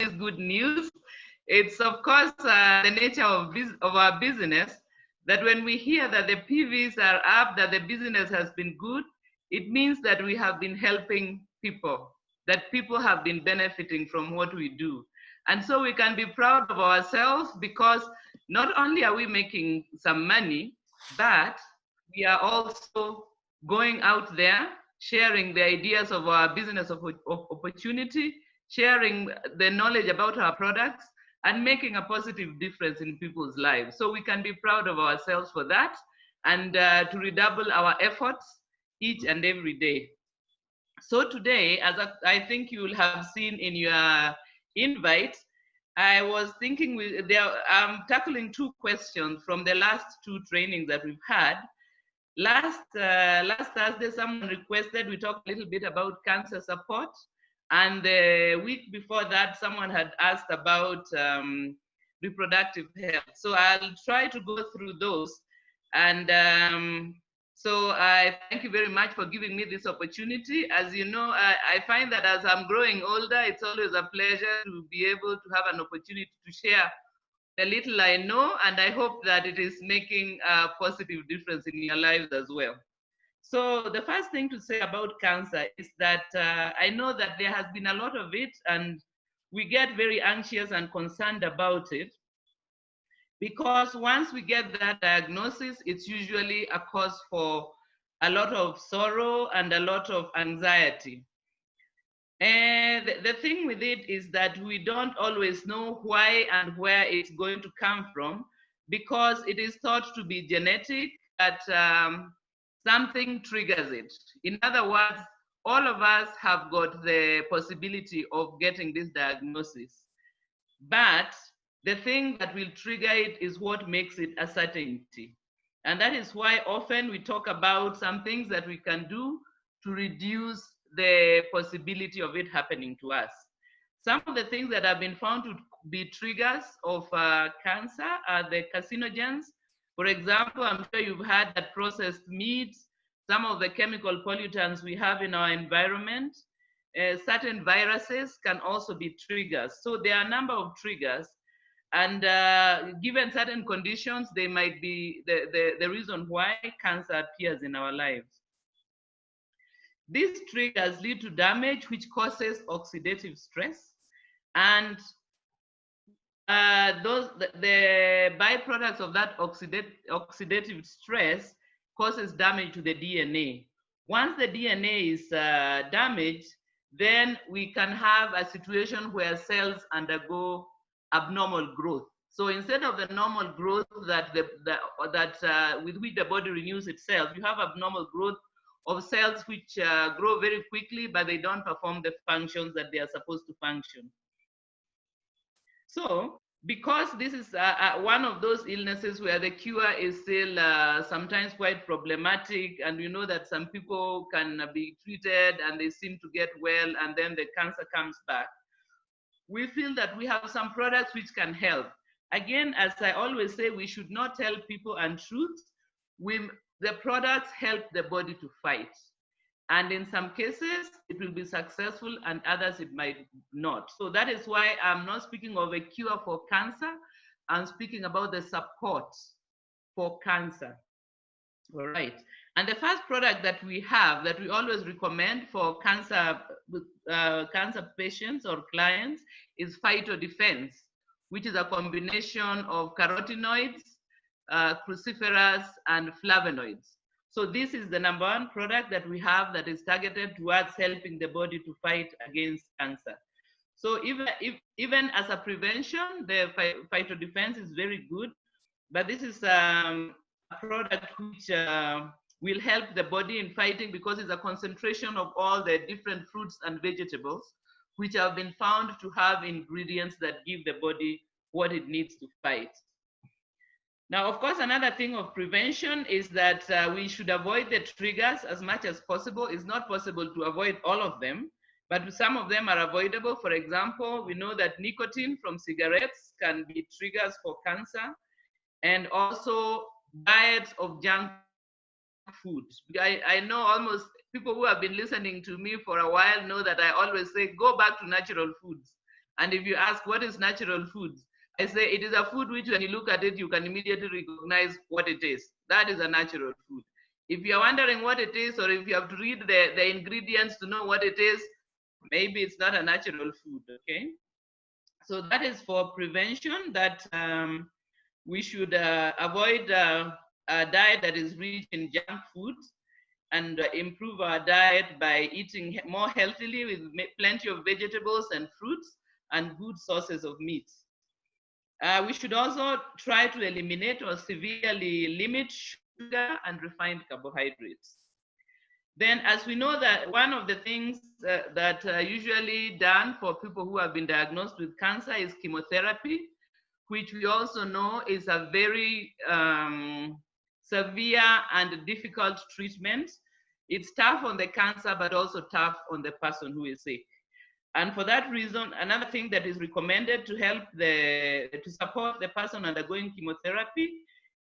is good news. It's of course the nature of our business that when we hear that the PVs are up, that the business has been good, it means that we have been helping people, that people have been benefiting from what we do. And so we can be proud of ourselves because not only are we making some money, but we are also going out there sharing the ideas of our business of opportunity, sharing the knowledge about our products, and making a positive difference in people's lives. So we can be proud of ourselves for that and to redouble our efforts each and every day. So today, as I think you will have seen in your invite, I was thinking I'm tackling two questions from the last two trainings that we've had. Last Thursday, someone requested we talk a little bit about cancer support, and the week before that, someone had asked about reproductive health. So I'll try to go through those, and so I thank you very much for giving me this opportunity. As you know, I find that as I'm growing older, it's always a pleasure to be able to have an opportunity to share the little I know, and I hope that it is making a positive difference in your lives as well. So the first thing to say about cancer is that I know that there has been a lot of it, and we get very anxious and concerned about it because once we get that diagnosis, it's usually a cause for a lot of sorrow and a lot of anxiety. And the thing with it is that we don't always know why and where it's going to come from because it is thought to be genetic, that something triggers it. In other words, all of us have got the possibility of getting this diagnosis. But the thing that will trigger it is what makes it a certainty. And that is why often we talk about some things that we can do to reduce the possibility of it happening to us. Some of the things that have been found to be triggers of cancer are the carcinogens. For example, I'm sure you've had that processed meats, some of the chemical pollutants we have in our environment. Certain viruses can also be triggers. So there are a number of triggers, and given certain conditions, they might be the reason why cancer appears in our lives. These triggers lead to damage which causes oxidative stress, and the byproducts of that oxidative stress causes damage to the DNA. Once the DNA is damaged, then we can have a situation where cells undergo abnormal growth. So instead of the normal growth that with which the body renews itself, you have abnormal growth of cells which grow very quickly, but they don't perform the functions that they are supposed to function. So because this is one of those illnesses where the cure is still sometimes quite problematic, and we know that some people can be treated and they seem to get well and then the cancer comes back, we feel that we have some products which can help. Again, as I always say, we should not tell people untruths. The products help the body to fight. And in some cases, it will be successful, and others it might not. So that is why I'm not speaking of a cure for cancer. I'm speaking about the support for cancer. All right. And the first product that we have that we always recommend for cancer patients or clients is Phytodefense, which is a combination of carotenoids, cruciferous, and flavonoids. So this is the number one product that we have that is targeted towards helping the body to fight against cancer. So even as a prevention, the Phytodefense is very good, but this is a product which will help the body in fighting because it's a concentration of all the different fruits and vegetables which have been found to have ingredients that give the body what it needs to fight. Now, of course, another thing of prevention is that we should avoid the triggers as much as possible. It's not possible to avoid all of them, but some of them are avoidable. For example, we know that nicotine from cigarettes can be triggers for cancer, and also diets of junk food. I know almost people who have been listening to me for a while know that I always say, go back to natural foods. And if you ask what is natural foods, I say it is a food which when you look at it, you can immediately recognize what it is. That is a natural food. If you're wondering what it is, or if you have to read the ingredients to know what it is, maybe it's not a natural food, okay? So that is for prevention, that we should avoid a diet that is rich in junk foods, and improve our diet by eating more healthily with plenty of vegetables and fruits and good sources of meat. We should also try to eliminate or severely limit sugar and refined carbohydrates. Then, as we know, that one of the things that usually done for people who have been diagnosed with cancer is chemotherapy, which we also know is a very severe and difficult treatment. It's tough on the cancer, but also tough on the person who is sick. And for that reason, another thing that is recommended to help to support the person undergoing chemotherapy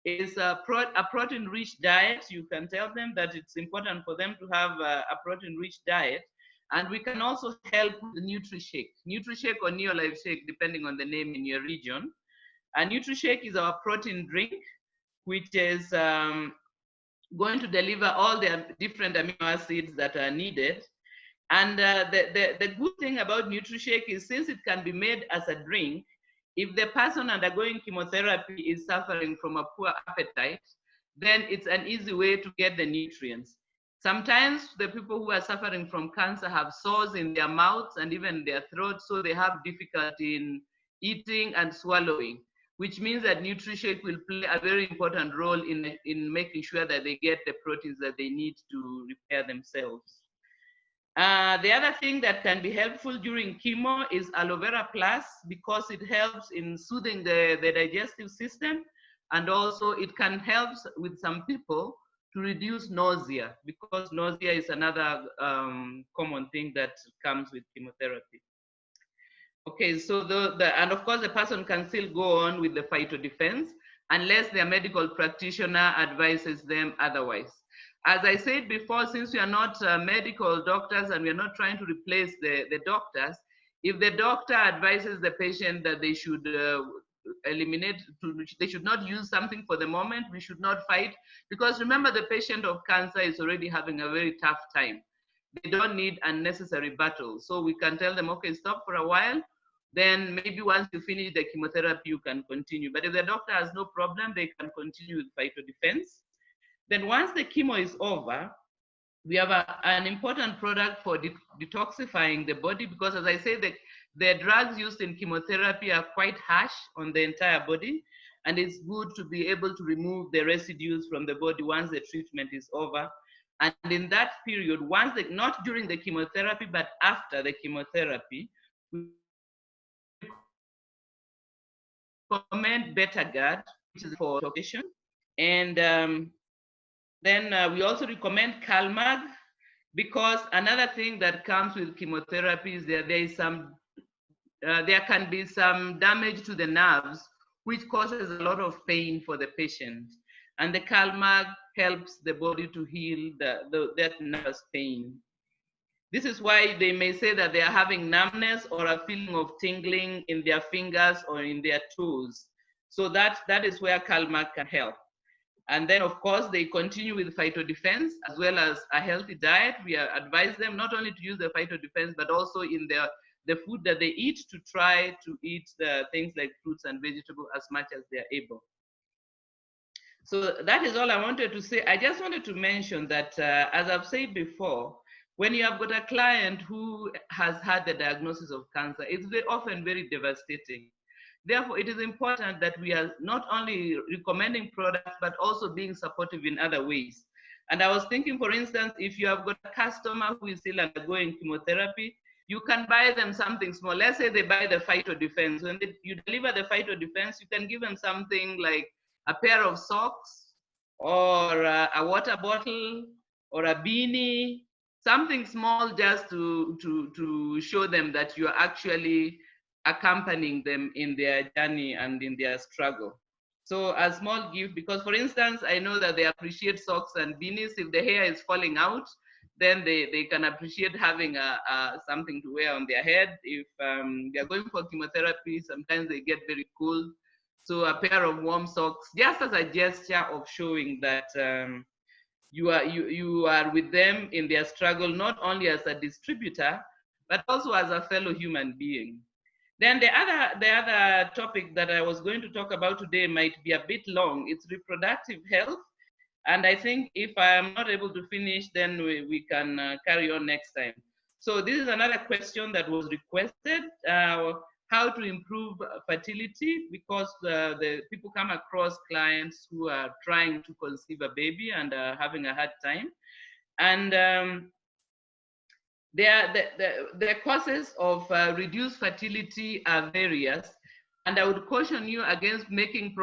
is a protein-rich diet. You can tell them that it's important for them to have a protein-rich diet. And we can also help with NutriShake or Neolife Shake, depending on the name in your region. And NutriShake is our protein drink, which is going to deliver all the different amino acids that are needed. And the good thing about NutriShake is, since it can be made as a drink, if the person undergoing chemotherapy is suffering from a poor appetite, then it's an easy way to get the nutrients. Sometimes the people who are suffering from cancer have sores in their mouths and even their throats, so they have difficulty in eating and swallowing, which means that NutriShake will play a very important role in making sure that they get the proteins that they need to repair themselves. The other thing that can be helpful during chemo is aloe vera plus, because it helps in soothing the digestive system, and also it can help with some people to reduce nausea, because nausea is another common thing that comes with chemotherapy. Okay, so and of course the person can still go on with the phytodefense unless their medical practitioner advises them otherwise. As I said before, since we are not medical doctors and we are not trying to replace the doctors, if the doctor advises the patient that they should they should not use something for the moment, we should not fight, because remember, the patient of cancer is already having a very tough time. They don't need unnecessary battles. So we can tell them, okay, stop for a while. Then maybe once you finish the chemotherapy, you can continue. But if the doctor has no problem, they can continue with phytodefense. Then once the chemo is over, we have an important product for detoxifying the body, because as I say, the drugs used in chemotherapy are quite harsh on the entire body, and it's good to be able to remove the residues from the body once the treatment is over. And in that period, not during the chemotherapy, but after the chemotherapy, we recommend Betagard, which is for detoxification. And then we also recommend Calmag, because another thing that comes with chemotherapy is that there can be some damage to the nerves, which causes a lot of pain for the patient. And the Calmag helps the body to heal that nervous pain. This is why they may say that they are having numbness or a feeling of tingling in their fingers or in their toes. So that is where Calmag can help. And then, of course, they continue with phytodefense as well as a healthy diet. We advise them not only to use the phytodefense, but also in the food that they eat, to try to eat the things like fruits and vegetables as much as they're able. So that is all I wanted to say. I just wanted to mention that, as I've said before, when you have got a client who has had the diagnosis of cancer, it's often very devastating. Therefore, it is important that we are not only recommending products, but also being supportive in other ways. And I was thinking, for instance, if you have got a customer who is still undergoing chemotherapy, you can buy them something small. Let's say they buy the phytodefense. When you deliver the phytodefense, you can give them something like a pair of socks, or a water bottle, or a beanie, something small, just to show them that you are actually accompanying them in their journey and in their struggle. So a small gift, because for instance, I know that they appreciate socks and beanies. If the hair is falling out, then they can appreciate having something to wear on their head. If they are going for chemotherapy, sometimes they get very cold. So a pair of warm socks, just as a gesture of showing that you are with them in their struggle, not only as a distributor, but also as a fellow human being. Then the other topic that I was going to talk about today might be a bit long. It's reproductive health. And I think if I am not able to finish, then we can carry on next time. So this is another question that was requested, how to improve fertility, because the people come across clients who are trying to conceive a baby and having a hard time. And the causes of reduced fertility are various. And I would caution you against making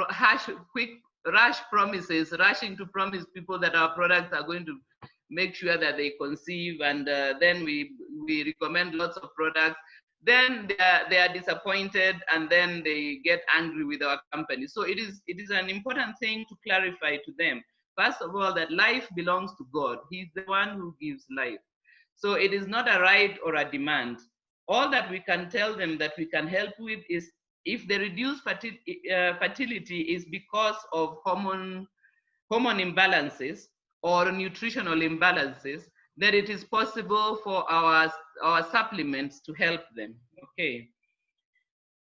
rush promises, rushing to promise people that our products are going to make sure that they conceive, and then we recommend lots of products. Then they are disappointed, and then they get angry with our company. So it is an important thing to clarify to them, first of all, that life belongs to God. He's the one who gives life. So it is not a right or a demand. All that we can tell them that we can help with is if the reduced fertility is because of hormone imbalances or nutritional imbalances, then it is possible for our supplements to help them. Okay.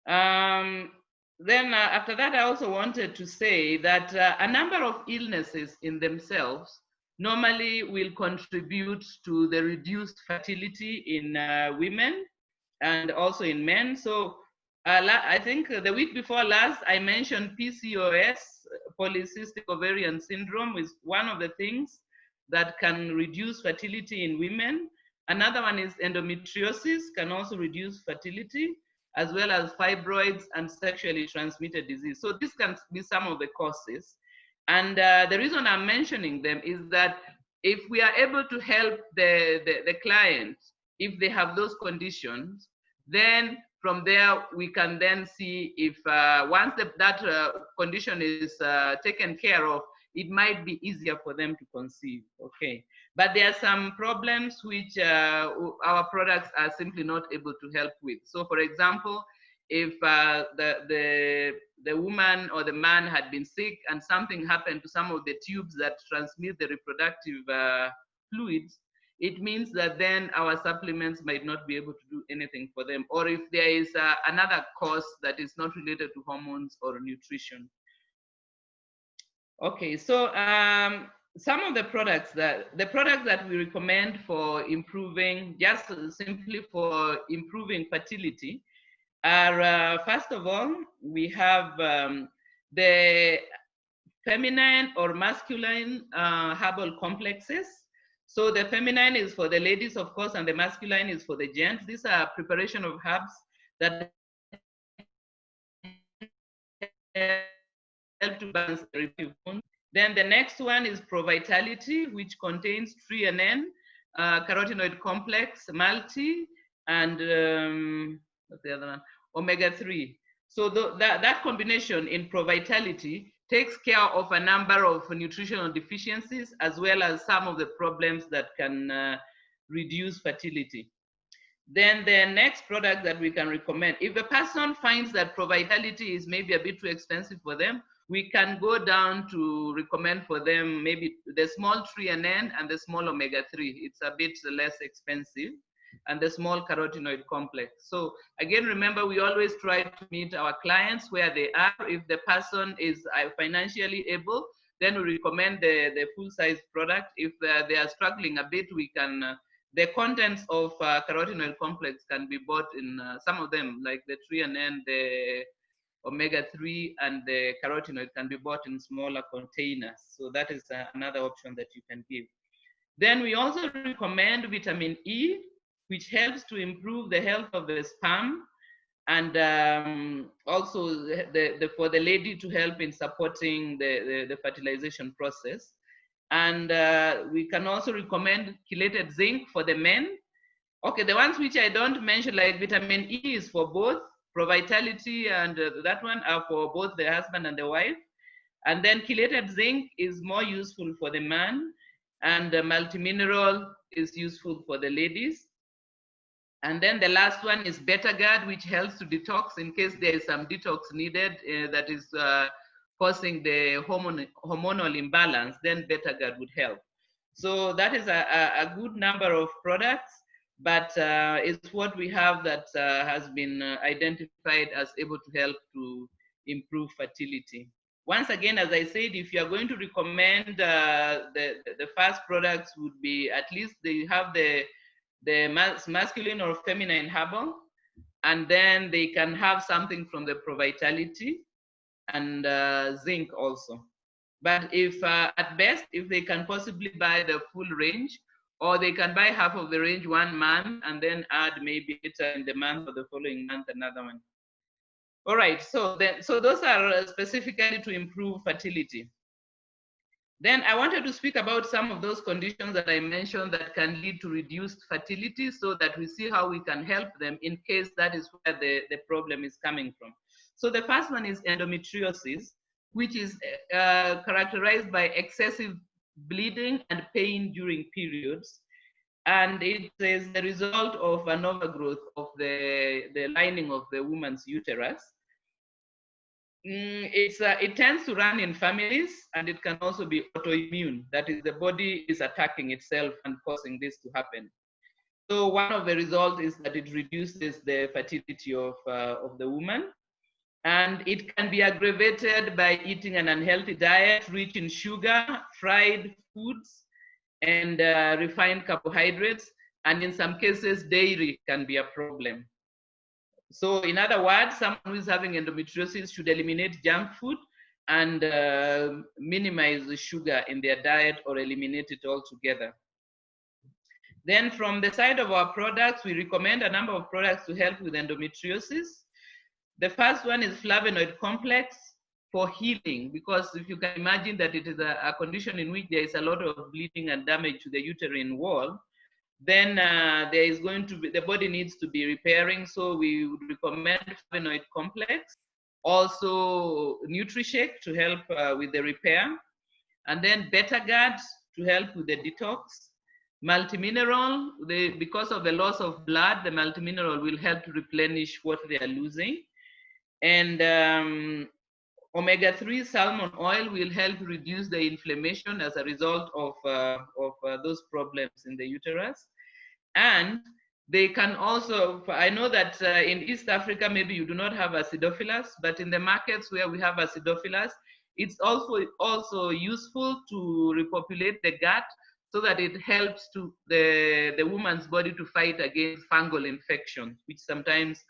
Then after that, I also wanted to say that a number of illnesses in themselves normally will contribute to the reduced fertility in women and also in men. So I think the week before last, I mentioned PCOS, polycystic ovarian syndrome, is one of the things that can reduce fertility in women. Another one is endometriosis, can also reduce fertility, as well as fibroids and sexually transmitted disease. So this can be some of the causes. And the reason I'm mentioning them is that if we are able to help the client, if they have those conditions, then from there we can then see if once that condition is taken care of, it might be easier for them to conceive. Okay, but there are some problems which our products are simply not able to help with. So for example, if the woman or the man had been sick and something happened to some of the tubes that transmit the reproductive fluids, it means that then our supplements might not be able to do anything for them. Or if there is another cause that is not related to hormones or nutrition. Okay, so some of the products that we recommend for improving, just simply for improving fertility, are first of all, we have the feminine or masculine herbal complexes. So the feminine is for the ladies, of course, and the masculine is for the gents. These are preparation of herbs that help to balance the reproductive hormones. Then the next one is Pro Vitality, which contains treonine, carotenoid complex, multi, and what's the other one? Omega-3. So that combination in Pro Vitality takes care of a number of nutritional deficiencies, as well as some of the problems that can reduce fertility. Then the next product that we can recommend, if a person finds that Pro Vitality is maybe a bit too expensive for them, we can go down to recommend for them maybe the small treonine and the small omega-3. It's a bit less expensive, and the small carotenoid complex. So again, remember, we always try to meet our clients where they are. If the person is financially able, then we recommend the full-size product. If they are struggling a bit, we can, the contents of carotenoid complex can be bought in some of them, like the treonine, the omega-3, and the carotenoid can be bought in smaller containers. So that is another option that you can give. Then we also recommend vitamin E, which helps to improve the health of the sperm, and also for the lady to help in supporting the fertilization process. And we can also recommend chelated zinc for the men. Okay, the ones which I don't mention, like vitamin E, is for both Pro Vitality, and that one are for both the husband and the wife. And then chelated zinc is more useful for the man, and multimineral is useful for the ladies. And then the last one is Betagard, which helps to detox in case there is some detox needed that is causing the hormonal imbalance, then Betagard would help. So that is a good number of products, but it's what we have that has been identified as able to help to improve fertility. Once again, as I said, if you are going to recommend the first products would be at least they have the masculine or feminine herbal, and then they can have something from the Provitality and zinc also. But if at best, if they can possibly buy the full range, or they can buy half of the range 1 month and then add maybe later in the month or the following month another one. All right, so those are specifically to improve fertility. Then I wanted to speak about some of those conditions that I mentioned that can lead to reduced fertility, so that we see how we can help them in case that is where the problem is coming from. So the first one is endometriosis, which is characterized by excessive bleeding and pain during periods. And it is the result of an overgrowth of the lining of the woman's uterus. It tends to run in families, and it can also be autoimmune. That is, the body is attacking itself and causing this to happen. So one of the results is that it reduces the fertility of the woman. And it can be aggravated by eating an unhealthy diet rich in sugar, fried foods, and refined carbohydrates. And in some cases, dairy can be a problem. So in other words, someone who is having endometriosis should eliminate junk food and minimize the sugar in their diet or eliminate it altogether. Then from the side of our products, we recommend a number of products to help with endometriosis. The first one is flavonoid complex for healing, because if you can imagine that it is a condition in which there is a lot of bleeding and damage to the uterine wall, then there is going to be, the body needs to be repairing. So we would recommend flavonoid complex, also NutriShake to help with the repair, and then Betagard to help with the detox. Multimineral, because of the loss of blood, the multimineral will help to replenish what they are losing. And omega-3 salmon oil will help reduce the inflammation as a result of those problems in the uterus. And they can also, I know that in East Africa, maybe you do not have acidophilus, but in the markets where we have acidophilus, it's also useful to repopulate the gut, so that it helps to the woman's body to fight against fungal infections, which sometimes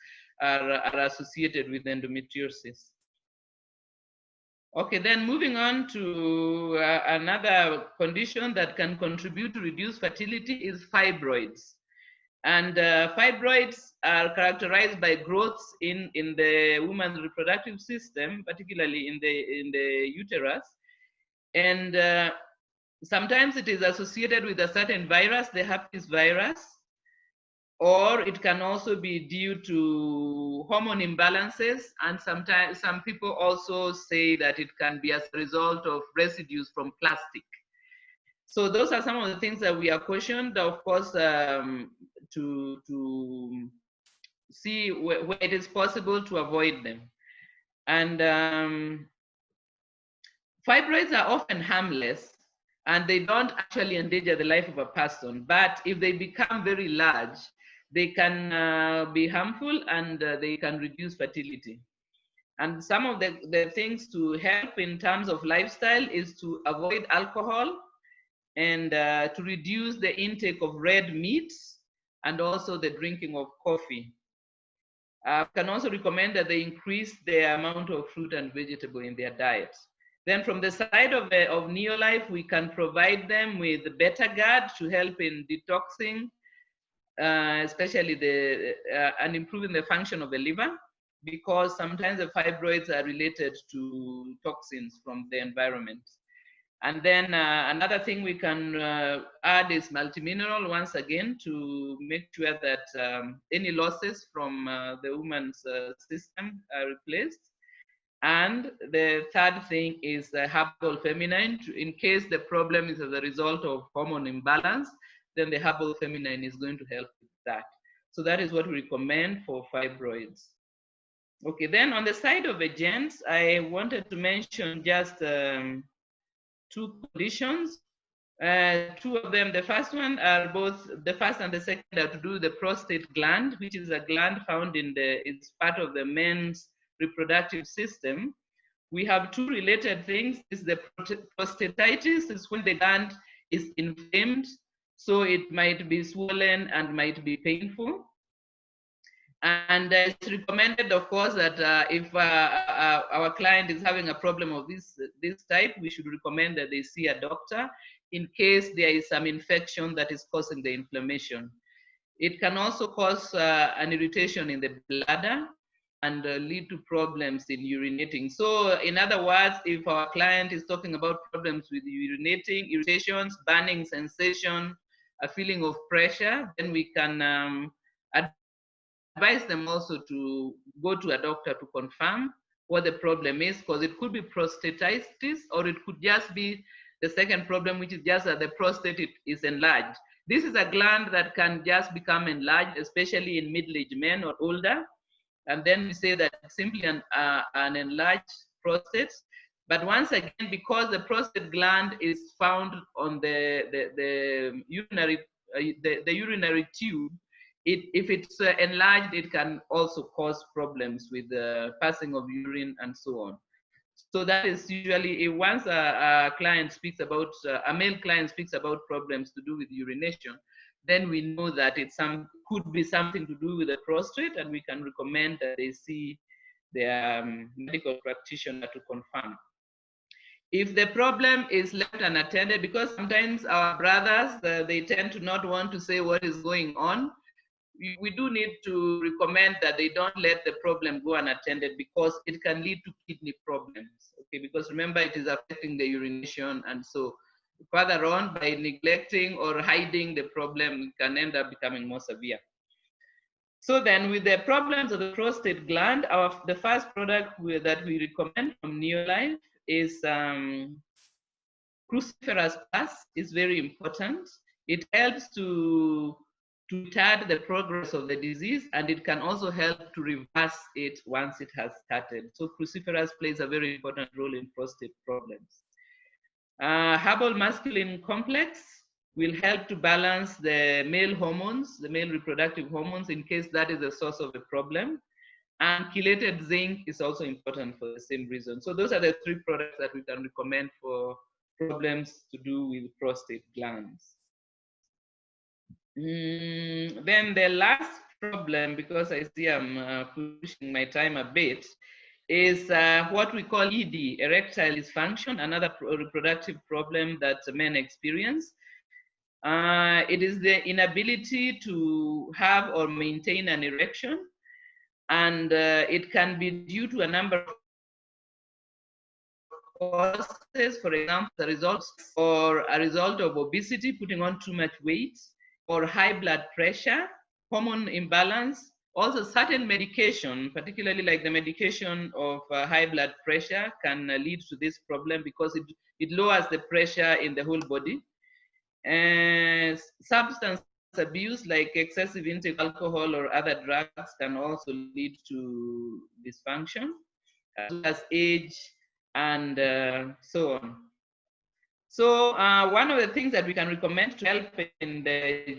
are associated with endometriosis. Okay, then moving on to another condition that can contribute to reduced fertility is fibroids. And fibroids are characterized by growths in the woman's reproductive system, particularly in the uterus. And sometimes it is associated with a certain virus, the herpes virus, or it can also be due to hormone imbalances. And sometimes some people also say that it can be as a result of residues from plastic. So those are some of the things that we are cautioned, of course, to see where it is possible to avoid them. And fibroids are often harmless, and they don't actually endanger the life of a person. But if they become very large, they can be harmful, and they can reduce fertility. And some of the things to help in terms of lifestyle is to avoid alcohol, and to reduce the intake of red meats, and also the drinking of coffee. Can also recommend that they increase the amount of fruit and vegetable in their diet. Then from the side of Neolife, we can provide them with Betagard to help in detoxing, especially and improving the function of the liver, because sometimes the fibroids are related to toxins from the environment. And then another thing we can add is multimineral, once again, to make sure that any losses from the woman's system are replaced. And the third thing is herbal feminine, in case the problem is as a result of hormone imbalance, then the herbal feminine is going to help with that. So that is what we recommend for fibroids. Okay, then on the side of the gents, I wanted to mention just two conditions. Two of them, the first one are both, the first and the second are to do with the prostate gland, which is a gland found in it's part of the men's reproductive system. We have two related things. Is the prostatitis is when the gland is inflamed, so it might be swollen and might be painful. And it's recommended, of course, that if our client is having a problem of this type, we should recommend that they see a doctor in case there is some infection that is causing the inflammation. It can also cause an irritation in the bladder and lead to problems in urinating. So in other words, if our client is talking about problems with urinating, irritations, burning sensation, a feeling of pressure, then we can advise them also to go to a doctor to confirm what the problem is, because it could be prostatitis, or it could just be the second problem, which is just that the prostate is enlarged. This is a gland that can just become enlarged, especially in middle-aged men or older. And then we say that it's simply an enlarged prostate. But once again, because the prostate gland is found on the urinary tube, if it's enlarged, it can also cause problems with the passing of urine and so on. So that is usually, once a client speaks about, a male client speaks about problems to do with urination, then we know that it could be something to do with the prostate, and we can recommend that they see their medical practitioner to confirm. If the problem is left unattended, because sometimes our brothers, they tend to not want to say what is going on, we do need to recommend that they don't let the problem go unattended, because it can lead to kidney problems. Okay, because remember, it is affecting the urination, and so further on, by neglecting or hiding the problem, it can end up becoming more severe. So then, with the problems of the prostate gland, the first product that we recommend from Neolife is Cruciferous Plus. Is very important. It helps to retard the progress of the disease, and it can also help to reverse it once it has started. So cruciferous plays a very important role in prostate problems. Herbal masculine complex will help to balance the male hormones, the male reproductive hormones, in case that is the source of the problem. And chelated zinc is also important for the same reason. So those are the three products that we can recommend for problems to do with prostate glands. Then the last problem, because I see I'm pushing my time a bit, is what we call ED, erectile dysfunction, another reproductive problem that men experience. It is the inability to have or maintain an erection, and it can be due to a number of causes. For example, a result of obesity, putting on too much weight, or high blood pressure, hormone imbalance. Also, certain medication, particularly like the medication of high blood pressure, can lead to this problem, because it lowers the pressure in the whole body. And substance abuse, like excessive intake of alcohol or other drugs, can also lead to dysfunction, as well as age and so on. So one of the things that we can recommend to help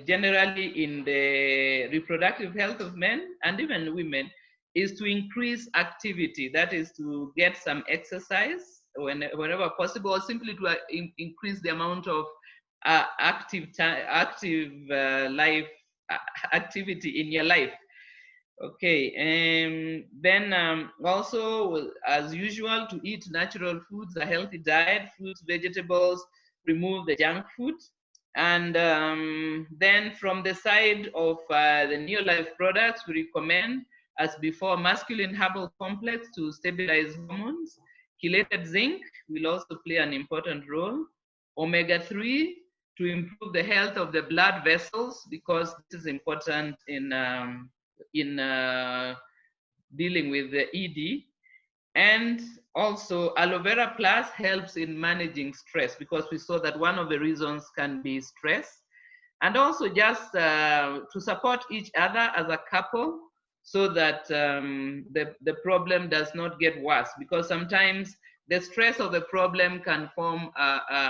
generally in the reproductive health of men and even women is to increase activity. That is, to get some exercise whenever possible, or simply to increase the amount of active life activity in your life. Okay, then also, as usual, to eat natural foods, a healthy diet, fruits, vegetables, remove the junk food. And then from the side of the Neolife products, we recommend, as before, masculine herbal complex to stabilize hormones. Chelated zinc will also play an important role. Omega-3 to improve the health of the blood vessels, because this is important in dealing with the ED. And also aloe vera plus helps in managing stress, because we saw that one of the reasons can be stress. and also just to support each other as a couple, so that the problem does not get worse, because sometimes the stress of the problem can form a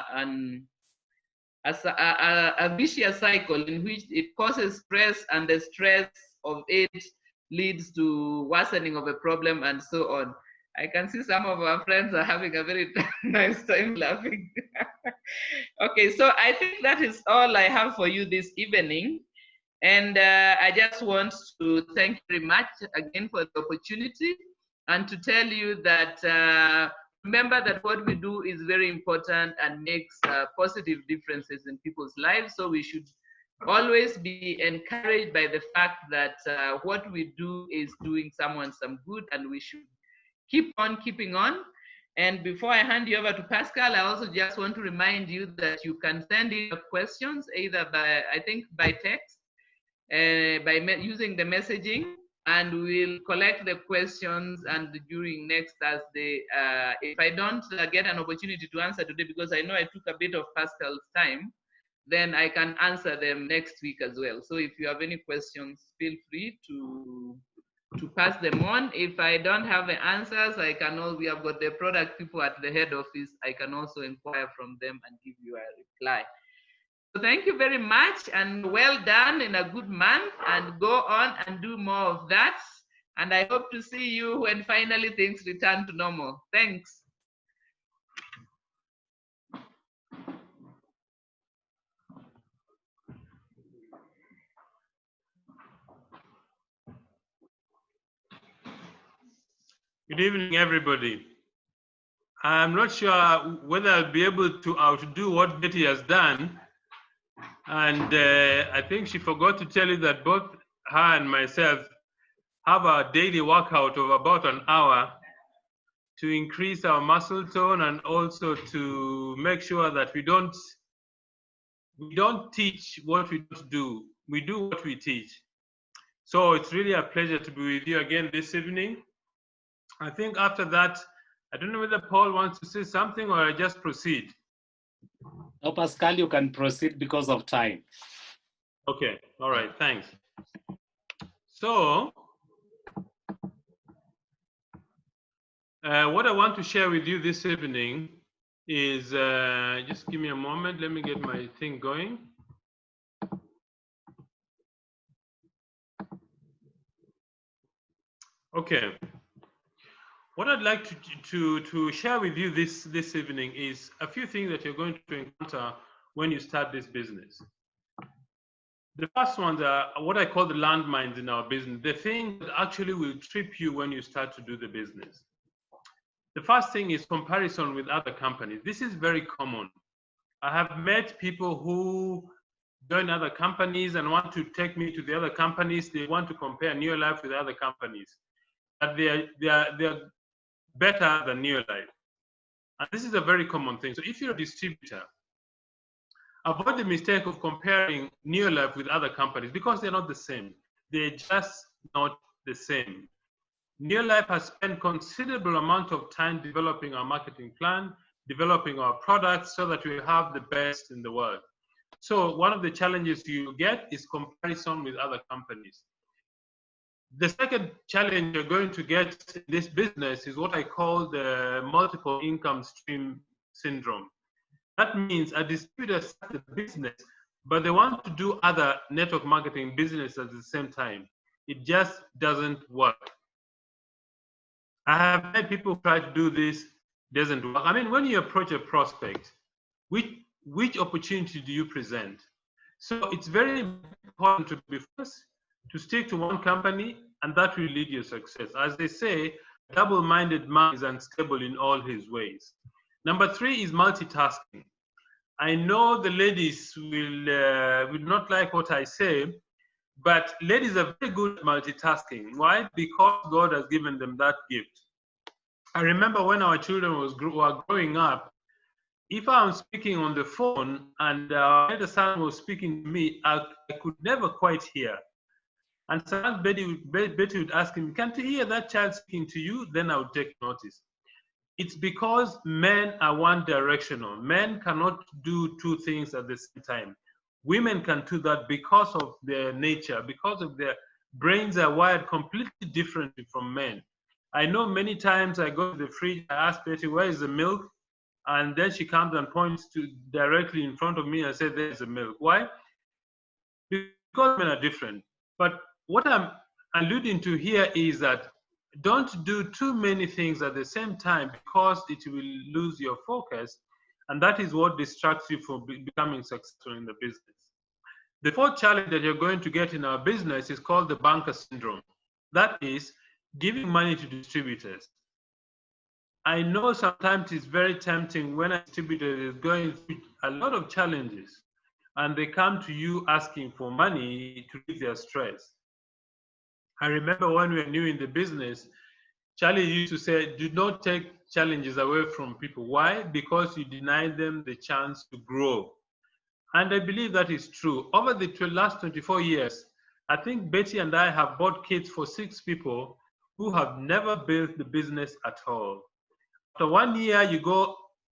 vicious cycle in which it causes stress, and the stress of it leads to worsening of a problem, and so on. I can see some of our friends are having a very nice time laughing. Okay, so I think that is all I have for you this evening. And I just want to thank you very much again for the opportunity, and to tell you that remember that what we do is very important and makes positive differences in people's lives. So we should always be encouraged by the fact that what we do is doing someone some good, and we should keep on keeping on. And before I hand you over to Pascal, I also just want to remind you that you can send in your questions either by, I think, by text, by using the messaging, and we'll collect the questions, and during next Thursday, if I don't get an opportunity to answer today, because I know I took a bit of Pascal's time, then I can answer them next week as well. So if you have any questions, feel free to pass them on. If I don't have the answers, I can also, we have got the product people at the head office, I can also inquire from them and give you a reply. So thank you very much, and well done in a good month, and go on and do more of that. And I hope to see you when finally things return to normal. Thanks. Good evening, everybody. I'm not sure whether I'll be able to outdo what Betty has done. And I think she forgot to tell you that both her and myself have a daily workout of about an hour to increase our muscle tone, and also to make sure that we don't teach what we don't do. We do what we teach. So it's really a pleasure to be with you again this evening. I think after that, I don't know whether Paul wants to say something, or I just proceed. No, Pascal, you can proceed because of time. Okay, all right, thanks. So, what I want to share with you this evening is, just give me a moment, let me get my thing going. Okay. What I'd like to share with you this evening is a few things that you're going to encounter when you start this business. The first ones are what I call the landmines in our business, the thing that actually will trip you when you start to do the business. The first thing is comparison with other companies. This is very common. I have met people who join other companies and want to take me to the other companies. They want to compare Neolife with other companies, but they're better than Neolife. And this is a very common thing. So if you're a distributor, avoid the mistake of comparing Neolife with other companies, because they're not the same. They're just not the same. Neolife has spent considerable amount of time developing our marketing plan, developing our products, so that we have the best in the world. So one of the challenges you get is comparison with other companies. The second challenge you're going to get in this business is what I call the multiple income stream syndrome. That means a distributor starts a business, but they want to do other network marketing business at the same time. It just doesn't work. I have had people try to do this, doesn't work. I mean, when you approach a prospect, which opportunity do you present? So it's very important to be first, to stick to one company, and that will lead your success. As they say, a double-minded man is unstable in all his ways. Number 3 is multitasking. I know the ladies will not like what I say, but ladies are very good at multitasking. Why? Because God has given them that gift. I remember when our children were growing up, if I'm speaking on the phone and our elder son was speaking to me, I could never quite hear. And sometimes Betty would ask him, "Can't you hear that child speaking to you?" Then I would take notice. It's because men are one directional. Men cannot do two things at the same time. Women can do that because of their nature, because of their brains are wired completely differently from men. I know many times I go to the fridge, I ask Betty, where is the milk? And then she comes and points to directly in front of me and says, there's the milk. Why? Because men are different. But what I'm alluding to here is that don't do too many things at the same time, because it will lose your focus. And that is what distracts you from becoming successful in the business. The fourth challenge that you're going to get in our business is called the banker syndrome. That is giving money to distributors. I know sometimes it's very tempting when a distributor is going through a lot of challenges and they come to you asking for money to relieve their stress. I remember when we were new in the business, Charlie used to say, do not take challenges away from people. Why? Because you deny them the chance to grow. And I believe that is true. Over the last 24 years, I think Betty and I have bought kits for 6 people who have never built the business at all. After 1 year,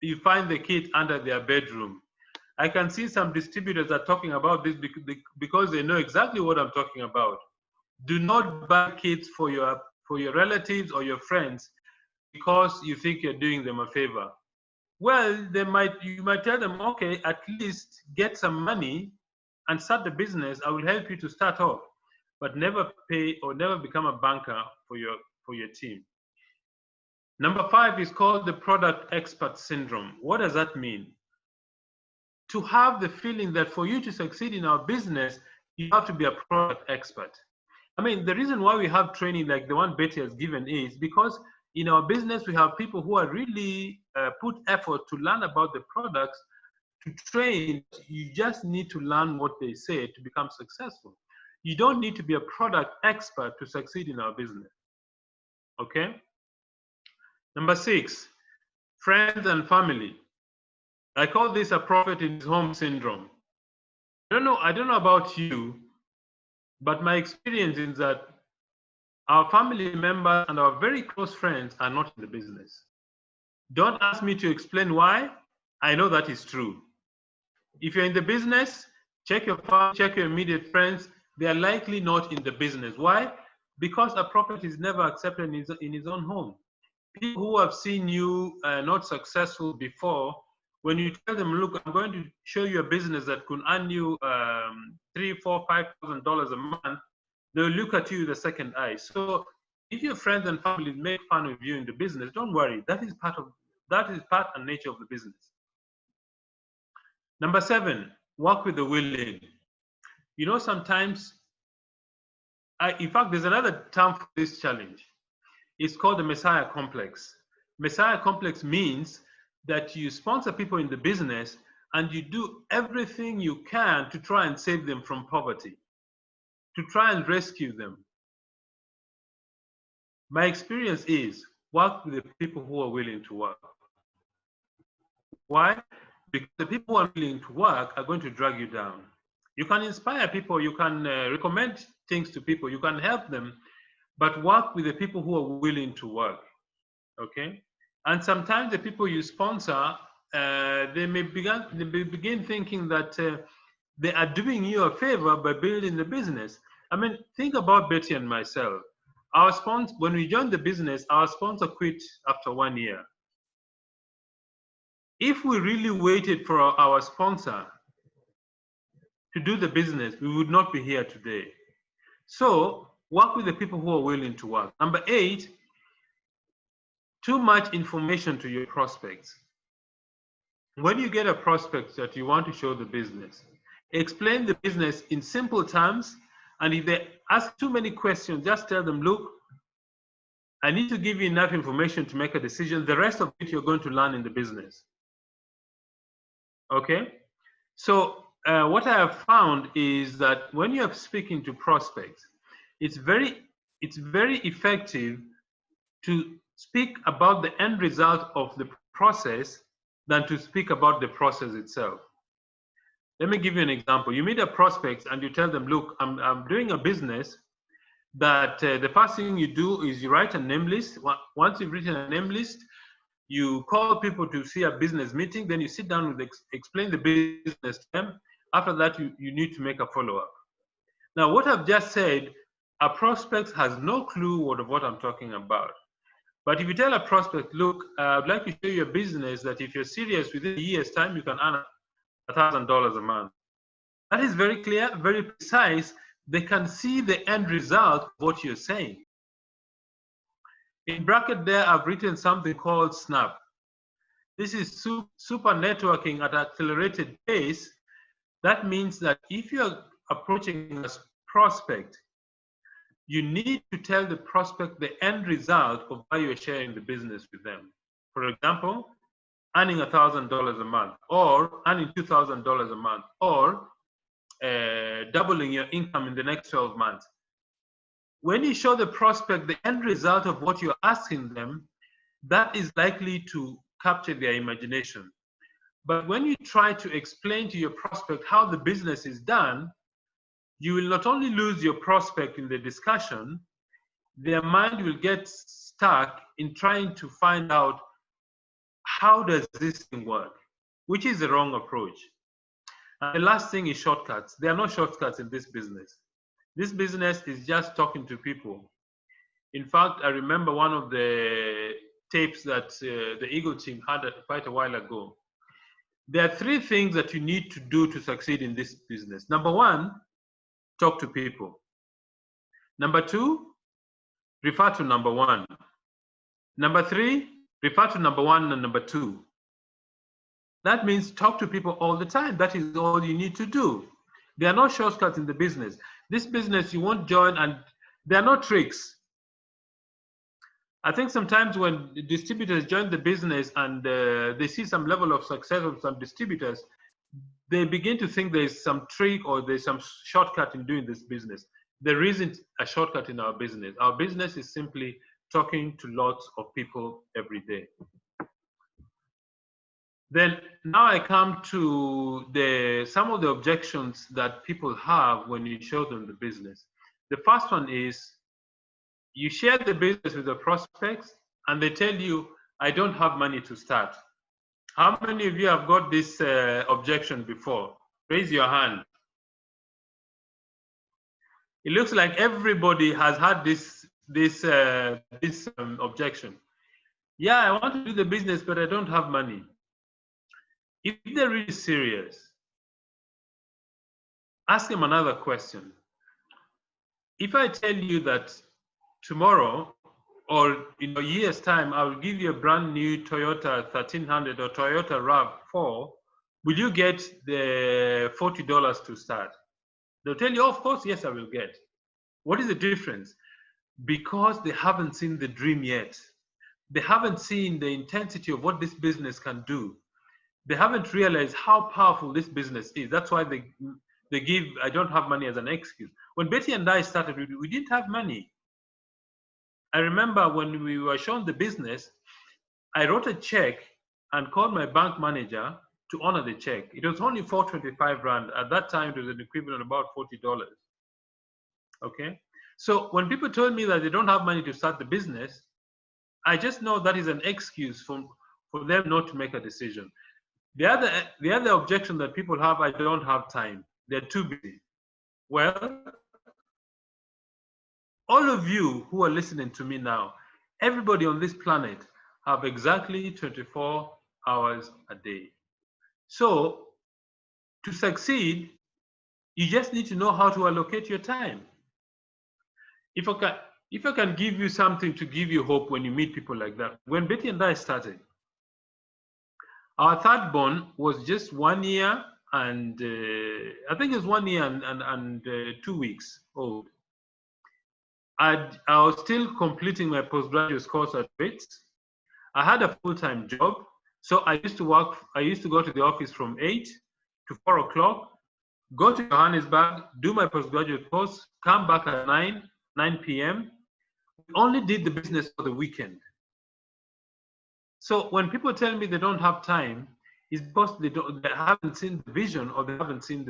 you find the kit under their bedroom. I can see some distributors are talking about this because they know exactly what I'm talking about. Do not buy kits for your relatives or your friends because you think you're doing them a favor. Well, you might tell them, okay, at least get some money and start the business. I will help you to start off, but never pay or never become a banker for your team. Number 5 is called the product expert syndrome. What does that mean? To have the feeling that for you to succeed in our business, you have to be a product expert. I mean, the reason why we have training like the one Betty has given is because in our business, we have people who are really put effort to learn about the products, to train. You just need to learn what they say to become successful. You don't need to be a product expert to succeed in our business. Okay? Number 6, friends and family. I call this a prophet in his home syndrome. I don't know about you, but my experience is that our family members and our very close friends are not in the business. Don't ask me to explain why. I know that is true. If you're in the business, check your family, check your immediate friends. They are likely not in the business. Why? Because a prophet is never accepted in his own home. People who have seen you not successful before, when you tell them, look, I'm going to show you a business that could earn you $3,000, $4,000, $5,000 a month, they'll look at you with a second eye. So if your friends and family make fun of you in the business, don't worry. That is part and nature of the business. Number 7, work with the willing. You know, sometimes, in fact, there's another term for this challenge. It's called the Messiah complex. Messiah complex means that you sponsor people in the business and you do everything you can to try and save them from poverty, to try and rescue them. My experience is work with the people who are willing to work. Why? Because the people who are willing to work are going to drag you down. You can inspire people, you can recommend things to people, you can help them, but work with the people who are willing to work, okay? And sometimes the people you sponsor, they may begin thinking that they are doing you a favor by building the business. I mean, think about Betty and myself. When we joined the business, our sponsor quit after 1 year. If we really waited for our sponsor to do the business, we would not be here today. So work with the people who are willing to work. Number 8, too much information to your prospects. When you get a prospect that you want to show the business, explain the business in simple terms, and if they ask too many questions, just tell them, look, I need to give you enough information to make a decision. The rest of it you're going to learn in the business. Okay? So what I have found is that when you're speaking to prospects, it's very effective to speak about the end result of the process than to speak about the process itself. Let me give you an example. You meet a prospect and you tell them, look, I'm doing a business that the first thing you do is you write a name list. Once you've written a name list, you call people to see a business meeting, then you sit down and explain the business to them. After that, you need to make a follow-up. Now, what I've just said, a prospect has no clue what I'm talking about. But if you tell a prospect, look, I'd like to show you a business that if you're serious, within a year's time, you can earn $1,000 a month. That is very clear, very precise. They can see the end result of what you're saying. In bracket there, I've written something called SNAP. This is super networking at accelerated pace. That means that if you're approaching a prospect, you need to tell the prospect the end result of why you're sharing the business with them. For example, earning $1,000 a month, or earning $2,000 a month, or doubling your income in the next 12 months. When you show the prospect the end result of what you're asking them, that is likely to capture their imagination. But when you try to explain to your prospect how the business is done, you will not only lose your prospect in the discussion, their mind will get stuck in trying to find out how does this thing work, which is the wrong approach. And the last thing is shortcuts. There are no shortcuts in this business. This business is just talking to people. In fact, I remember one of the tapes that the Eagle team had quite a while ago. There are 3 things that you need to do to succeed in this business. Number 1, talk to people. Number 2, refer to number 1. Number 3, refer to number 1 and number 2. That means talk to people all the time. That is all you need to do. There are no shortcuts in the business. This business, you won't join, and there are no tricks. I think sometimes when the distributors join the business and they see some level of success of some distributors, they begin to think there's some trick or there's some shortcut in doing this business. There isn't a shortcut in our business. Our business is simply talking to lots of people every day. Then now I come to some of the objections that people have when you show them the business. The first one is you share the business with the prospects and they tell you, I don't have money to start. How many of you have got this objection before? Raise your hand. It looks like everybody has had this objection. Yeah, I want to do the business, but I don't have money. If they're really serious, ask them another question. If I tell you that tomorrow or in a year's time, I will give you a brand new Toyota 1300 or Toyota RAV4, will you get the $40 to start? They'll tell you, oh, of course, yes, I will get. What is the difference? Because they haven't seen the dream yet. They haven't seen the intensity of what this business can do. They haven't realized how powerful this business is. That's why they give, I don't have money as an excuse. When Betty and I started, we didn't have money. I remember when we were shown the business, I wrote a check and called my bank manager to honor the check. It was only 425 Rand. At that time, it was an equivalent of about $40. Okay? So when people told me that they don't have money to start the business, I just know that is an excuse for them not to make a decision. The other objection that people have, I don't have time. They're too busy. Well, all of you who are listening to me now, everybody on this planet have exactly 24 hours a day. So to succeed, you just need to know how to allocate your time. If I can give you something to give you hope when you meet people like that, when Betty and I started, our third born was just 1 year and I think it was 1 year and 2 weeks old. I was still completing my postgraduate course at Wits. I had a full-time job, so I used to go to the office from 8 to 4 o'clock, go to Johannesburg, do my postgraduate course, come back at 9 p.m. We only did the business for the weekend. So when people tell me they don't have time, it's because they haven't seen the vision or they haven't seen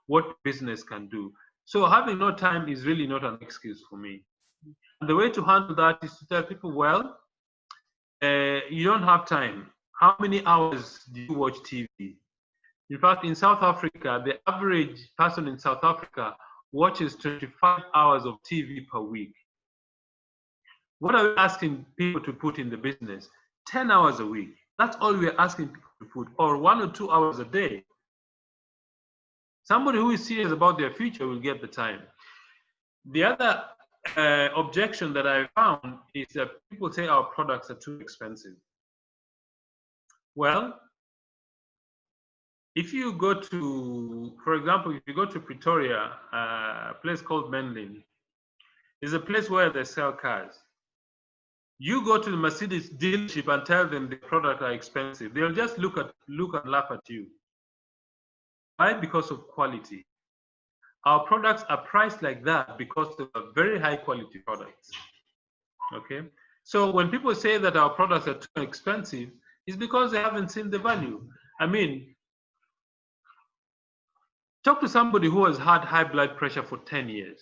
what business can do. So having no time is really not an excuse for me. And the way to handle that is to tell people, well, you don't have time. How many hours do you watch TV? In fact, in South Africa, the average person in South Africa watches 25 hours of TV per week. What are we asking people to put in the business? 10 hours a week. That's all we're asking people to put, or 1 or 2 hours a day. Somebody who is serious about their future will get the time. The other objection that I found is that people say our products are too expensive. Well, if you go to, for example, if you go to Pretoria, a place called Menlyn, is a place where they sell cars. You go to the Mercedes dealership and tell them the product are expensive. They'll just look and laugh at you. Why? Because of quality. Our products are priced like that because they are very high quality products. Okay? So when people say that our products are too expensive, it's because they haven't seen the value. I mean, talk to somebody who has had high blood pressure for 10 years.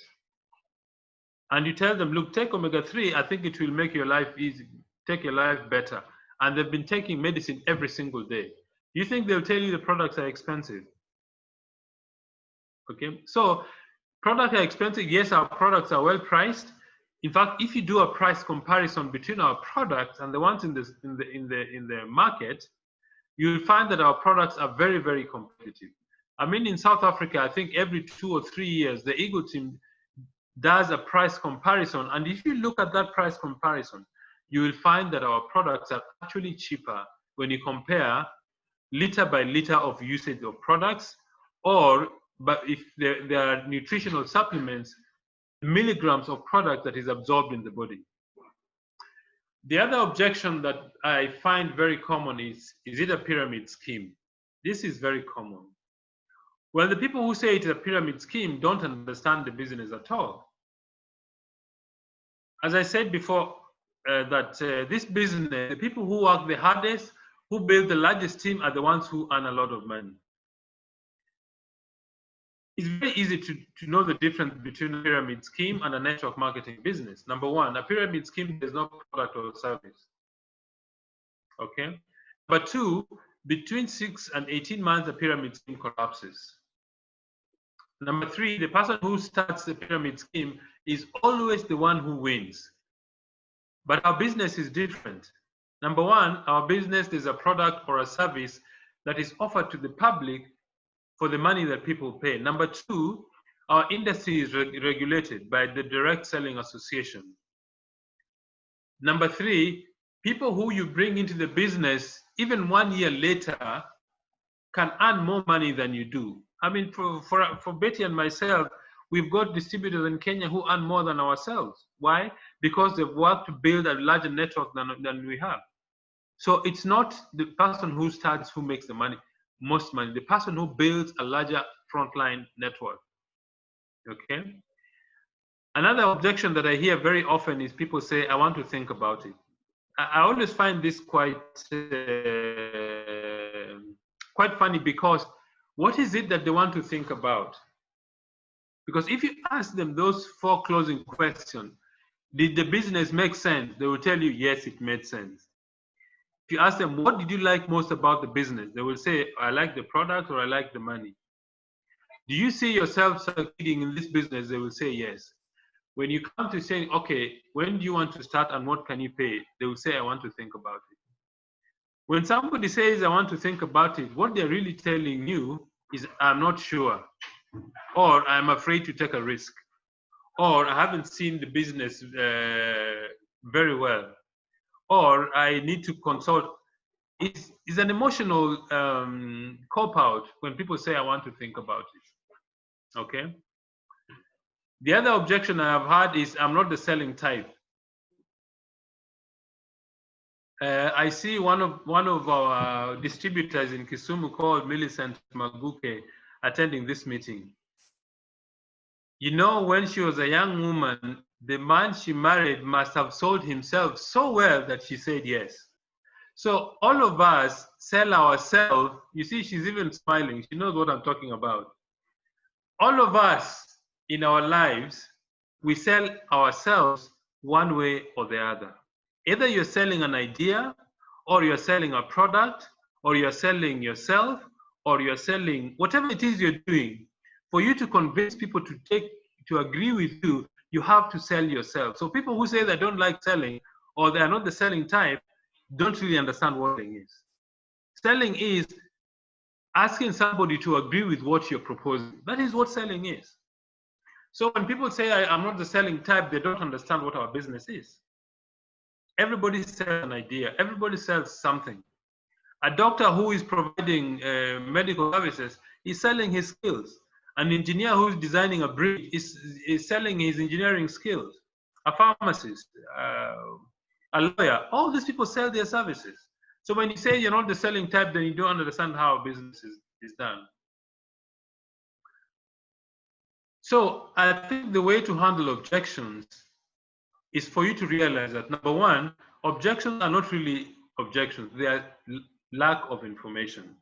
And you tell them, look, take omega-3, I think it will make your life easy, take your life better. And they've been taking medicine every single day. You think they'll tell you the products are expensive? Okay, so products are expensive. Yes, our products are well priced. In fact, if you do a price comparison between our products and the ones in the market, you'll find that our products are very, very competitive. I mean, in South Africa, I think every 2 or 3 years, the Eagle team does a price comparison. And if you look at that price comparison, you will find that our products are actually cheaper when you compare liter by liter of usage of products, or but if there are nutritional supplements, milligrams of product that is absorbed in the body. The other objection that I find very common is it a pyramid scheme? This is very common. Well, the people who say it's a pyramid scheme don't understand the business at all. As I said before, this business, the people who work the hardest, who build the largest team are the ones who earn a lot of money. It's very easy to know the difference between a pyramid scheme and a network marketing business. Number one, a pyramid scheme is not product or service. Okay. Number two, between 6 and 18 months, the pyramid scheme collapses. Number three, the person who starts the pyramid scheme is always the one who wins. But our business is different. Number one, our business is a product or a service that is offered to the public for the money that people pay. Number two, our industry is regulated by the Direct Selling Association. Number three, people who you bring into the business, even 1 year later, can earn more money than you do. I mean, for Betty and myself, we've got distributors in Kenya who earn more than ourselves. Why? Because they've worked to build a larger network than we have. So it's not the person who starts who makes the money, most money, the person who builds a larger frontline network. Okay. Another objection that I hear very often is people say, I want to think about it. I always find this quite funny, because what is it that they want to think about? Because if you ask them those 4 closing questions, did the business make sense? They will tell you, yes, it made sense. If you ask them, what did you like most about the business? They will say, I like the product, or I like the money. Do you see yourself succeeding in this business? They will say yes. When you come to saying, okay, when do you want to start and what can you pay? They will say, I want to think about it. When somebody says, I want to think about it, what they're really telling you is, I'm not sure, or I'm afraid to take a risk, or I haven't seen the business very well, or I need to consult. It's an emotional cop-out when people say, I want to think about it. Okay. The other objection I have had is, I'm not the selling type. I see one of our distributors in Kisumu called Millicent Maguke attending this meeting. You know, when she was a young woman, the man she married must have sold himself so well that she said yes. So all of us sell ourselves. You see, she's even smiling. She knows what I'm talking about. All of us in our lives, we sell ourselves one way or the other. Either you're selling an idea, or you're selling a product, or you're selling yourself, or you're selling, whatever it is you're doing, for you to convince people to agree with you, you have to sell yourself. So people who say they don't like selling or they are not the selling type don't really understand what selling is. Selling is asking somebody to agree with what you're proposing. That is what selling is. So when people say I'm not the selling type, they don't understand what our business is. Everybody sells an idea. Everybody sells something. A doctor who is providing medical services is selling his skills. An engineer who is designing a bridge is selling his engineering skills. A pharmacist, a lawyer, all these people sell their services. So when you say you're not the selling type, then you don't understand how business is done. So I think the way to handle objections is for you to realize that, number one, objections are not really objections. They are lack of information.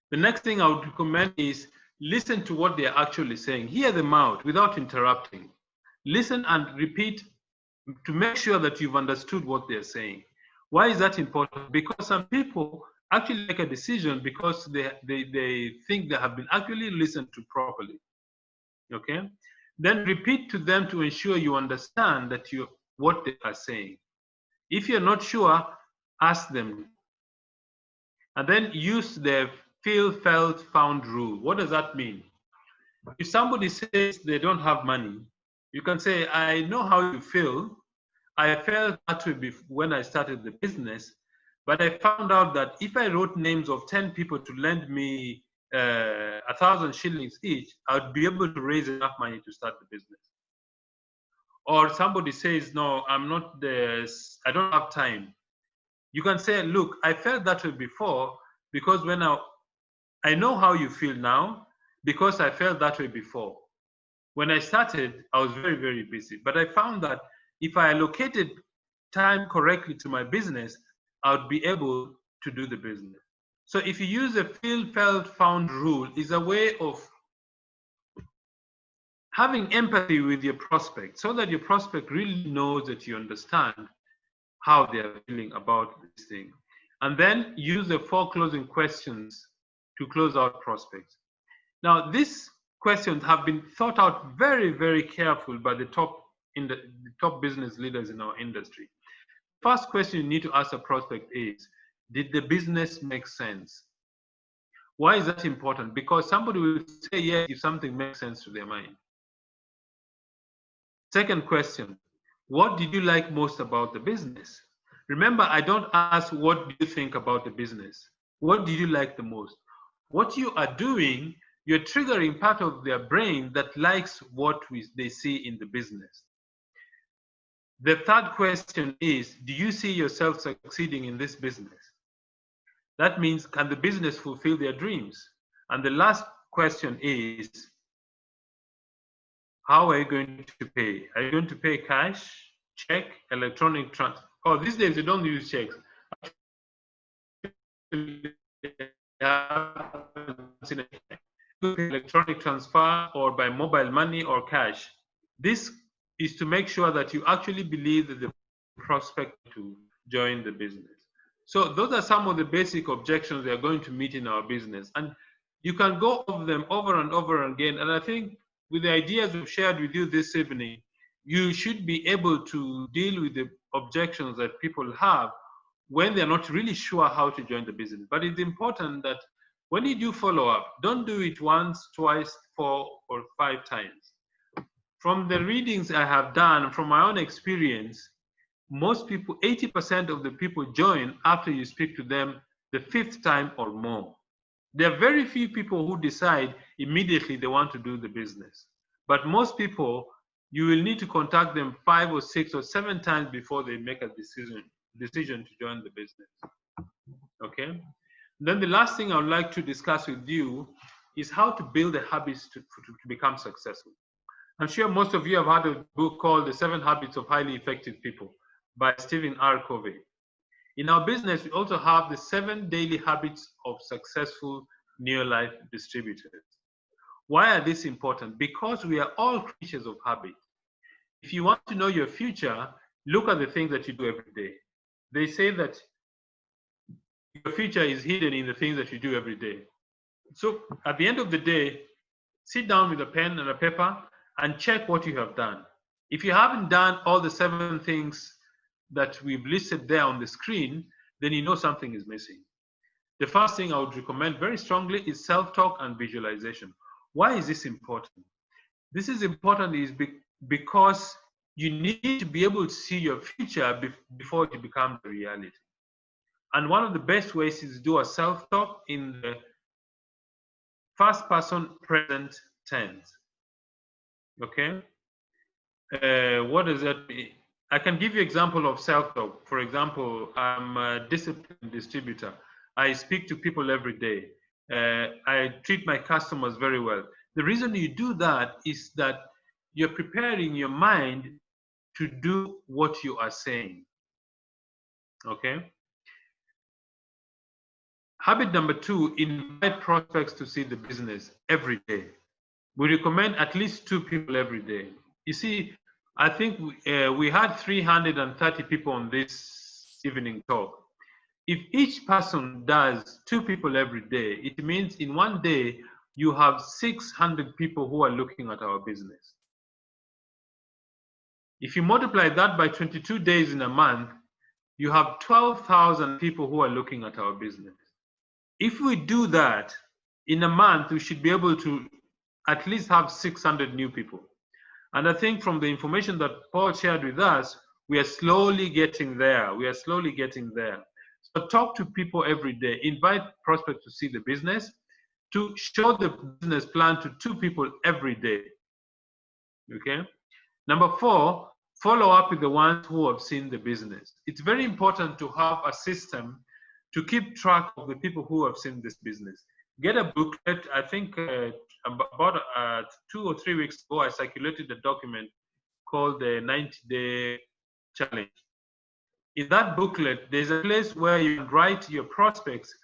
The next thing I would recommend is listen to what they are actually saying. Hear them out without interrupting. Listen and repeat to make sure that you've understood what they're saying. Why is that important? Because some people actually make a decision because they think they have been actually listened to properly. Okay? Then repeat to them to ensure you understand that what they are saying. If you're not sure, ask them. And then use the feel, felt, found rule. What does that mean? If somebody says they don't have money, you can say, I know how you feel. I felt that way when I started the business, but I found out that if I wrote names of 10 people to lend me 1,000 shillings each, I would be able to raise enough money to start the business. Or somebody says, no, I don't have time. You can say, look, I felt that way before because when I know how you feel now because I felt that way before. When I started, I was very, very busy. But I found that if I allocated time correctly to my business, I would be able to do the business. So if you use the feel, felt, found rule, is a way of having empathy with your prospect so that your prospect really knows that you understand how they are feeling about this thing. And then use the 4 closing questions to close out prospects. Now, these questions have been thought out very, very careful by the top business leaders in our industry. First question you need to ask a prospect is, did the business make sense? Why is that important? Because somebody will say yes if something makes sense to their mind. Second question, what did you like most about the business? Remember, I don't ask what do you think about the business. What do you like the most? What you are doing, you're triggering part of their brain that likes what they see in the business. The third question is, do you see yourself succeeding in this business? That means, can the business fulfill their dreams? And the last question is, how are you going to pay? Are you going to pay cash, check, electronic transfer? Oh, these days you don't use checks. Electronic transfer or by mobile money or cash. This is to make sure that you actually believe that the prospect to join the business. So those are some of the basic objections we are going to meet in our business. And you can go over them over and over again. And I think with the ideas we've shared with you this evening, you should be able to deal with the objections that people have when they're not really sure how to join the business. But it's important that when you do follow up, don't do it once, twice, 4 or 5 times. From the readings I have done, from my own experience, most people, 80% of the people join after you speak to them the 5th time or more. There are very few people who decide immediately they want to do the business. But most people, you will need to contact them 5 or 6 or 7 times before they make a decision to join the business. Okay? Then the last thing I would like to discuss with you is how to build the habits to become successful. I'm sure most of you have heard a book called The 7 Habits of Highly Effective People by Stephen R. Covey. In our business, we also have the 7 daily habits of successful near-life distributors. Why are these important? Because we are all creatures of habit. If you want to know your future, look at the things that you do every day. They say that your future is hidden in the things that you do every day. So at the end of the day, sit down with a pen and a paper and check what you have done. If you haven't done all the 7 things that we've listed there on the screen, then you know something is missing. The first thing I would recommend very strongly is self-talk and visualization. Why is this important? This is important because you need to be able to see your future before it becomes a reality. And one of the best ways is to do a self-talk in the first person present tense. Okay? What does that mean? I can give you example of self-talk. For example, I'm a disciplined distributor. I speak to people every day. I treat my customers very well. The reason you do that is that you're preparing your mind to do what you are saying. Okay? Habit number 2, invite prospects to see the business every day. We recommend at least 2 people every day. You see, I think we had 330 people on this evening talk. If each person does 2 people every day, it means in one day you have 600 people who are looking at our business. If you multiply that by 22 days in a month, you have 12,000 people who are looking at our business. If we do that in a month, we should be able to at least have 600 new people. And I think from the information that Paul shared with us, we are slowly getting there. We are slowly getting there. So talk to people every day. Invite prospects to see the business, to show the business plan to 2 people every day. Okay? Number 4, follow up with the ones who have seen the business. It's very important to have a system to keep track of the people who have seen this business. Get a booklet. I think about 2 or 3 weeks ago, I circulated a document called the 90-day challenge. In that booklet, there's a place where you can write your prospects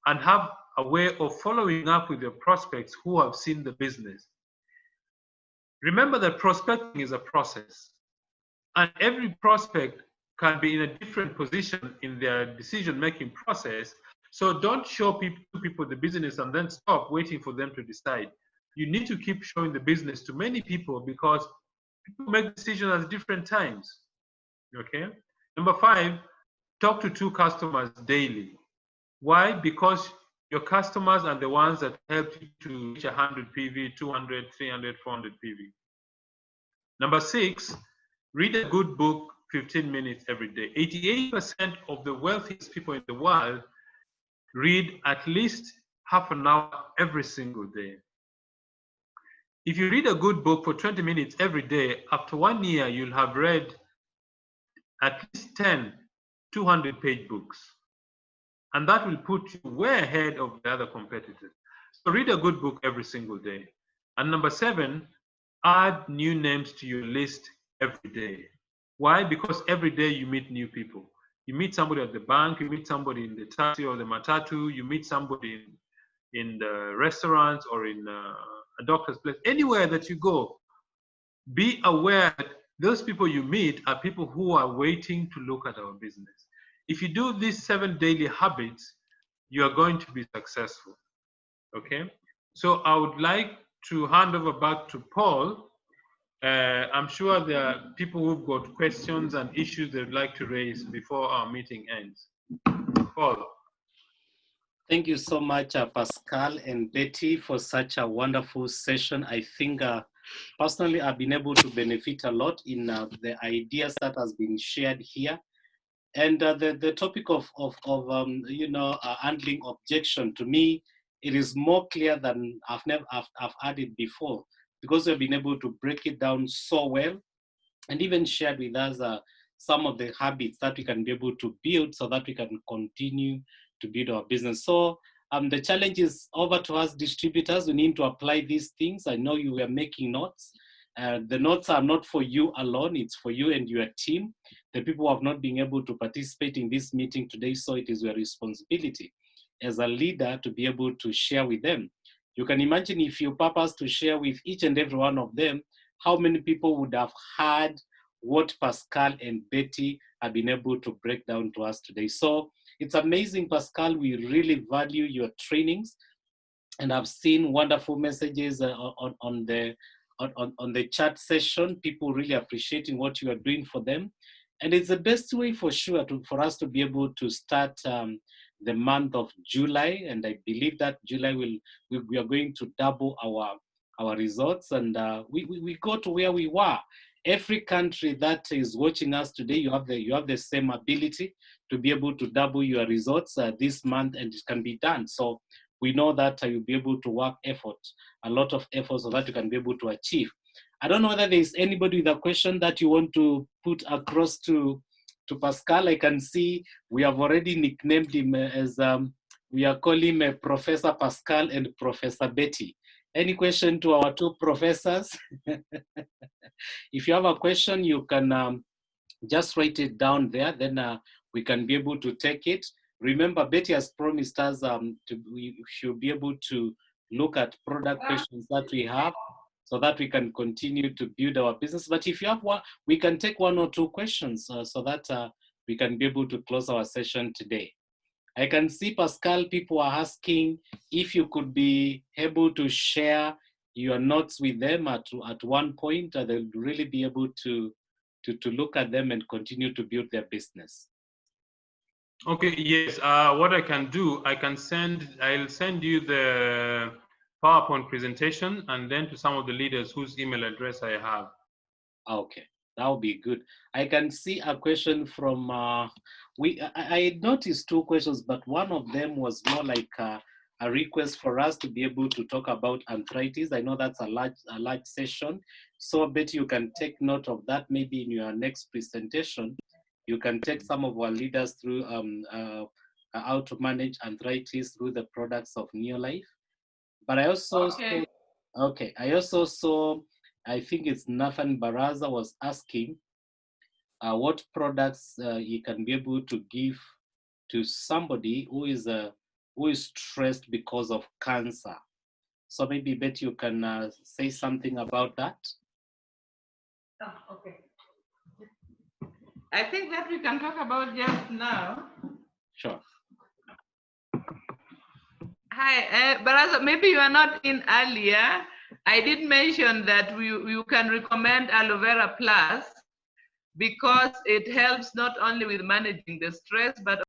and have a way of following up with your prospects who have seen the business. Remember that prospecting is a process, and every prospect can be in a different position in their decision-making process. So don't show people the business and then stop waiting for them to decide. You need to keep showing the business to many people because people make decisions at different times. Okay? Number 5, talk to 2 customers daily. Why? Because your customers are the ones that help you to reach 100 PV, 200, 300, 400 PV. Number 6, read a good book 15 minutes every day. 88% of the wealthiest people in the world read at least half an hour every single day. If you read a good book for 20 minutes every day, after 1 year, you'll have read at least 10 200-page books. And that will put you way ahead of the other competitors. So read a good book every single day. And number 7, add new names to your list every day. Why? Because every day you meet new people. You meet somebody at the bank, you meet somebody in the taxi or the matatu, you meet somebody in the restaurants or in a doctor's place. Anywhere that you go, be aware that those people you meet are people who are waiting to look at our business. If you do these 7 daily habits, you are going to be successful. Okay? So I would like to hand over back to Paul. I'm sure there are people who've got questions and issues they'd like to raise before our meeting ends. Paul. Thank you so much, Pascal and Betty, for such a wonderful session. I think personally, I've been able to benefit a lot in the ideas that has been shared here. And the topic of handling objection, to me, it is more clear than I've had it before, because we've been able to break it down so well and even shared with us some of the habits that we can be able to build so that we can continue to build our business. So the challenge is over to us distributors. We need to apply these things. I know you were making notes. The notes are not for you alone, it's for you and your team, the people who have not been able to participate in this meeting today, so it is your responsibility as a leader to be able to share with them. You can imagine if you purpose to share with each and every one of them, how many people would have heard what Pascal and Betty have been able to break down to us today. So it's amazing, Pascal. We really value your trainings, and I've seen wonderful messages on the chat session. People really appreciating what you are doing for them, and it's the best way for sure for us to be able to start the month of July. And I believe that July we are going to double our results, and we go to where we were. Every country that is watching us today, you have the same ability to be able to double your results this month, and it can be done. So we know that you'll be able to work a lot of effort, so that you can be able to achieve. I don't know whether there is anybody with a question that you want to put across to Pascal. I can see we have already nicknamed him as, we are calling him Professor Pascal and Professor Betty. Any question to our two professors? If you have a question, you can just write it down there, then we can be able to take it. Remember, Betty has promised us we should be able to look at product questions that we have, so that we can continue to build our business. But if you have one, we can take one or two questions so that we can be able to close our session today. I can see, Pascal, people are asking if you could be able to share your notes with them at one point. They'll really be able to look at them and continue to build their business. Okay, yes. What I can do, I'll send you the PowerPoint presentation, and then to some of the leaders whose email address I have. Okay, that would be good. I can see a question from, I noticed two questions, but one of them was more like a request for us to be able to talk about arthritis. I know that's a large session. So I bet you can take note of that maybe in your next presentation. You can take some of our leaders through how to manage arthritis through the products of Neolife. But I also I also saw, I think it's Nathan Baraza was asking what products you can be able to give to somebody who is stressed because of cancer. So maybe Bet you can say something about that. Oh, okay. I think that we can talk about just now. Sure. Hi, Baraza, maybe you are not in earlier. I did mention that you can recommend Aloe Vera Plus because it helps not only with managing the stress, but